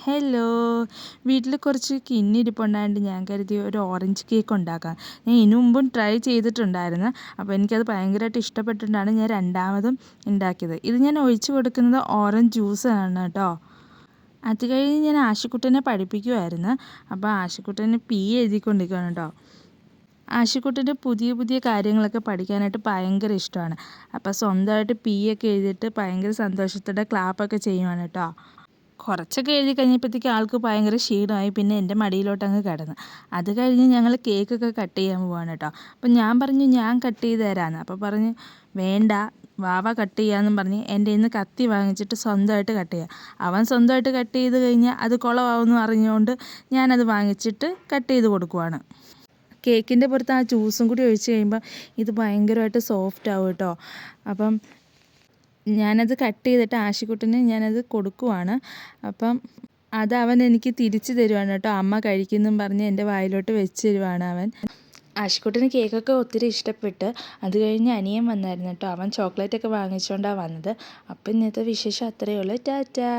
Hello, വീട്ടിൽ കുറച്ച് കിന്നിരിപ്പുണ്ടായിട്ട് ഞാൻ കരുതി ഒരു ഓറഞ്ച് കേക്ക് ഉണ്ടാക്കാം. ഞാൻ ഇതിനു മുമ്പും ട്രൈ ചെയ്തിട്ടുണ്ടായിരുന്നു. അപ്പോൾ എനിക്കത് ഭയങ്കരമായിട്ട് ഇഷ്ടപ്പെട്ടിട്ടാണ് ഞാൻ രണ്ടാമതും ഉണ്ടാക്കിയത്. ഇത് ഞാൻ ഒഴിച്ച് കൊടുക്കുന്നത് ഓറഞ്ച് ജ്യൂസാണ് കേട്ടോ. അത് കഴിഞ്ഞ് ഞാൻ ആശിക്കുട്ടനെ പഠിപ്പിക്കുമായിരുന്നു. അപ്പോൾ ആശിക്കുട്ടന് പി എഴുതിക്കൊണ്ടിരിക്കുകയാണ് കേട്ടോ. ആശിക്കുട്ടൻ്റെ പുതിയ പുതിയ കാര്യങ്ങളൊക്കെ പഠിക്കാനായിട്ട് ഭയങ്കര ഇഷ്ടമാണ്. അപ്പോൾ സ്വന്തമായിട്ട് പി ഒക്കെ എഴുതിയിട്ട് ഭയങ്കര സന്തോഷത്തോടെ ക്ലാപ്പൊക്കെ ചെയ്യുവാണ് കേട്ടോ. കുറച്ചൊക്കെ എഴുതി കഴിഞ്ഞപ്പോഴത്തേക്ക് ആൾക്ക് ഭയങ്കര ക്ഷീണമായി. പിന്നെ എൻ്റെ മടിയിലോട്ട് അങ്ങ് കിടന്ന്. അത് കഴിഞ്ഞ് ഞങ്ങൾ കേക്കൊക്കെ കട്ട് ചെയ്യാൻ പോവാണ് കേട്ടോ. അപ്പം ഞാൻ പറഞ്ഞു ഞാൻ കട്ട് ചെയ്ത് തരാമെന്ന്. അപ്പോൾ പറഞ്ഞു വേണ്ട, വാവ കട്ട് ചെയ്യാമെന്നും പറഞ്ഞ് എൻ്റെ കയ്യിൽ നിന്ന് കത്തി വാങ്ങിച്ചിട്ട് സ്വന്തമായിട്ട് കട്ട് ചെയ്യുക. അവൻ സ്വന്തമായിട്ട് കട്ട് ചെയ്ത് കഴിഞ്ഞാൽ അത് കുളമാവുമെന്ന് അറിഞ്ഞുകൊണ്ട് ഞാനത് വാങ്ങിച്ചിട്ട് കട്ട് ചെയ്ത് കൊടുക്കുവാണ്. കേക്കിൻ്റെ പുറത്ത് ആ ജ്യൂസും കൂടി ഒഴിച്ച് കഴിയുമ്പോൾ ഇത് ഭയങ്കരമായിട്ട് സോഫ്റ്റ് ആവും കേട്ടോ. അപ്പം ഞാനത് കട്ട് ചെയ്തിട്ട് ആശിക്കുട്ടന് ഞാനത് കൊടുക്കുവാണ്. അപ്പം അത് അവൻ എനിക്ക് തിരിച്ച് തരുവാണ് കേട്ടോ. അമ്മ കഴിക്കുമെന്നും പറഞ്ഞ് എൻ്റെ വായിലോട്ട് വെച്ച് തരുവാണ് അവൻ. ആശിക്കുട്ടന് കേക്കൊക്കെ ഒത്തിരി ഇഷ്ടപ്പെട്ട്. അത് കഴിഞ്ഞ് അനിയൻ വന്നായിരുന്നു കേട്ടോ. അവൻ ചോക്ലേറ്റൊക്കെ വാങ്ങിച്ചുകൊണ്ടാണ് വന്നത്. അപ്പം ഇന്നത്തെ വിശേഷം അത്രയേ ഉള്ളൂ. ടാറ്റാ.